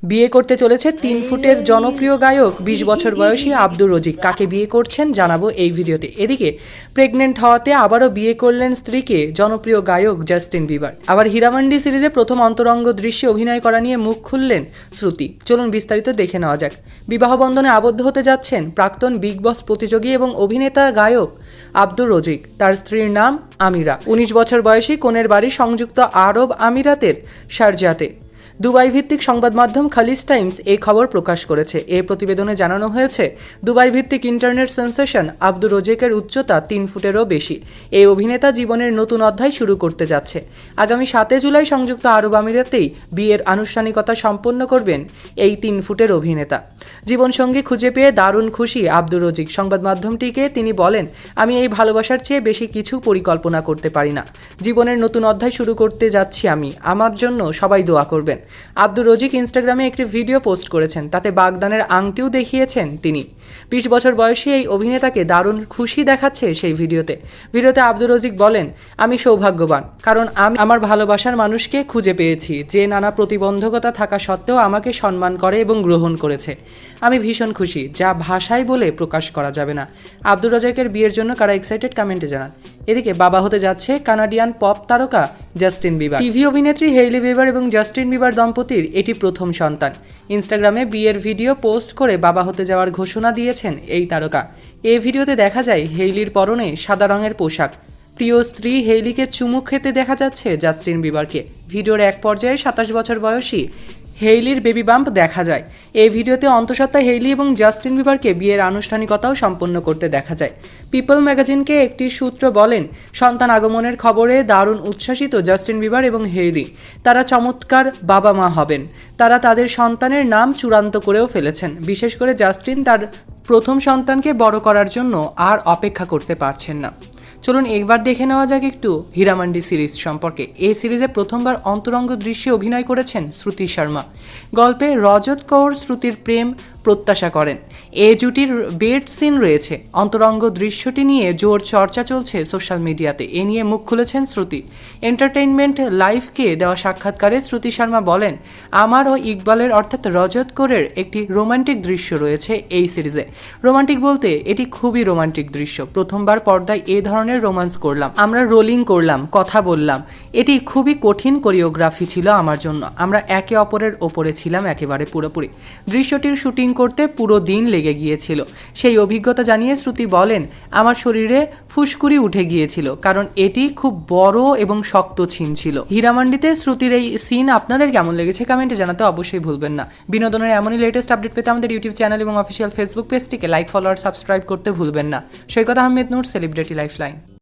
বিয়ে করতে চলেছে 3 ফুটের জনপ্রিয় গায়ক 20 বছর বয়সী আব্দুর রজিক। কাকে বিয়ে করছেন জানাবো এই ভিডিওতে। এদিকে প্রেগনেন্ট হওয়াতে আবারও বিয়ে করলেন স্ত্রীকে জনপ্রিয় গায়ক জাস্টিন বিবার। আবার হীরামান্ডি সিরিজে প্রথম অন্তরঙ্গ দৃশ্যে অভিনয় করা নিয়ে মুখ খুললেন শ্রুতি। চলুন বিস্তারিত দেখে নেওয়া যাক। বিবাহ বন্ধনে আবদ্ধ হতে যাচ্ছেন প্রাক্তন বিগ বস প্রতিযোগী এবং অভিনেতা গায়ক আব্দুর রজিক। তার স্ত্রীর নাম আমিরা। 19 বছর বয়সী কনের বাড়ি সংযুক্ত আরব আমিরাতের শারজাতে। দুবাই ভিত্তিক সংবাদ মাধ্যম খালিজ টাইমস এই খবর প্রকাশ করেছে। এই প্রতিবেদনে জানানো হয়েছে, দুবাই ভিত্তিক ইন্টারনেট সেন্সেশন আব্দুর রজিকের উচ্চতা 3 ফুটেরও বেশি। এই অভিনেতা জীবনের নতুন অধ্যায় শুরু করতে যাচ্ছে। আগামী 7 জুলাই সংযুক্ত আরব আমিরাতেই বিয়ের আনুষ্ঠানিকতা সম্পন্ন করবেন এই 3 ফুটের অভিনেতা। জীবনসঙ্গী খুঁজে পেয়ে দারুণ খুশি আব্দুর রজিক। সংবাদ মাধ্যমটিকে তিনি বলেন, আমি এই ভালোবাসার চেয়ে বেশি কিছু পরিকল্পনা করতে পারি না। জীবনের নতুন অধ্যায় শুরু করতে যাচ্ছি আমি। আমার জন্য সবাই দোয়া করবেন। আব্দুর রজিক ইনস্টাগ্রামে একটি ভিডিও পোস্ট করেছেন। তাতে বাগদানের আংটিও দেখিয়েছেন তিনি। 20 বছর বয়সী এই অভিনেতাকে দারুণ খুশি দেখাচ্ছে সেই ভিডিওতে। আব্দুর রজিক বলেন, আমি সৌভাগ্যবান, কারণ আমি আমার ভালোবাসার মানুষকে খুঁজে পেয়েছি, যে নানা প্রতিবন্ধকতা থাকা সত্ত্বেও আমাকে সম্মান করে এবং গ্রহণ করেছে। আমি ভীষণ খুশি, যা ভাষায় বলে প্রকাশ করা যাবে না। আব্দুর রজিকের বিয়ের জন্য কারা এক্সাইটেড কমেন্টে জানান। এদিকে বাবা হতে যাচ্ছে কানাডিয়ান পপ তারকা জাস্টিন বিবার। টিভি অভিনেত্রী হেইলি বিবার এবং জাস্টিন বিবার দম্পতির এটি প্রথম সন্তান। ইনস্টাগ্রামে বিয়ের ভিডিও পোস্ট করে বাবা হতে যাওয়ার ঘোষণা দিয়েছেন এই তারকা। এই ভিডিওতে দেখা যায় হেইলির পরনে সাদা রঙের পোশাক। প্রিয় স্ত্রী হেইলিকে চুমু খেতে দেখা যাচ্ছে জাস্টিন বিবারকে। ভিডিওর এক পর্যায়ে 27 বছর বয়সী হেইলির বেবি বাম্প দেখা যায়। এই ভিডিওতে অন্তঃসত্ত্বা হেইলি এবং জাস্টিন বিবারকে বিয়ের আনুষ্ঠানিকতাও সম্পন্ন করতে দেখা যায়। পিপল ম্যাগাজিনকে একটি সূত্র বলেন, সন্তান আগমনের খবরে দারুণ উচ্ছ্বাসিত জাস্টিন বিবার এবং হেইলি। তারা চমৎকার বাবা মা হবেন। তারা তাদের সন্তানের নাম চূড়ান্ত করেও ফেলেছেন। বিশেষ করে জাস্টিন তার প্রথম সন্তানকে বড় করার জন্য আর অপেক্ষা করতে পারছেন না। চলুন একবার দেখে নেওয়া যাক একটু হীরামান্ডি সিরিজ সম্পর্কে। এই সিরিজে প্রথমবার অন্তরঙ্গ দৃশ্যে অভিনয় করেছেন শ্রুতি শর্মা। গল্পে রজত কৌর শ্রুতির প্রেম প্রত্যাশা করেন। এই জুটির বেড সিন রয়েছে। অন্তরঙ্গ দৃশ্যটি নিয়ে জোর চর্চা চলছে সোশ্যাল মিডিয়াতে। এ নিয়ে মুখ খুলেছেন শ্রুতি। এন্টারটেইনমেন্ট লাইভকে দেওয়া সাক্ষাৎকারে শ্রুতি শর্মা বলেন, আমার ও ইকবালের অর্থাৎ রজত কৌরের একটি রোমান্টিক দৃশ্য রয়েছে এই সিরিজে। রোমান্টিক বলতে এটি খুবই রোমান্টিক দৃশ্য। প্রথমবার পর্দায় এ ধরনের রোমান্স করলাম। আমরা রোলিং করলাম, কথা বললাম। এটি খুবই কঠিন কোরিওগ্রাফি ছিল আমার জন্য। আমরা একে অপরের ওপরে ছিলাম একেবারে পুরোপুরি। দৃশ্যটির শুটিং করতে পুরো দিন লেগে গিয়েছিল। সেই অভিজ্ঞতা জানিয়ে শ্রুতি বলেন, আমার শরীরে ফুসকুড়ি উঠে গিয়েছিল, কারণ এটি খুব বড় এবং শক্ত সিন ছিল। হীরামান্ডিতে শ্রুতির এই সিন আপনাদের কেমন লেগেছে কমেন্টে জানাতে অবশ্যই ভুলবেন না। বিনোদনের এমনই লেটেস্ট আপডেট পেতে আমাদের ইউটিউব চ্যানেল এবং অফিসিয়াল ফেসবুক পেজটিকে লাইক, ফলো আর সাবস্ক্রাইব করতে ভুলবেন না। সৈকত আহমেদ নূর, সেলিব্রিটি লাইফলাইন।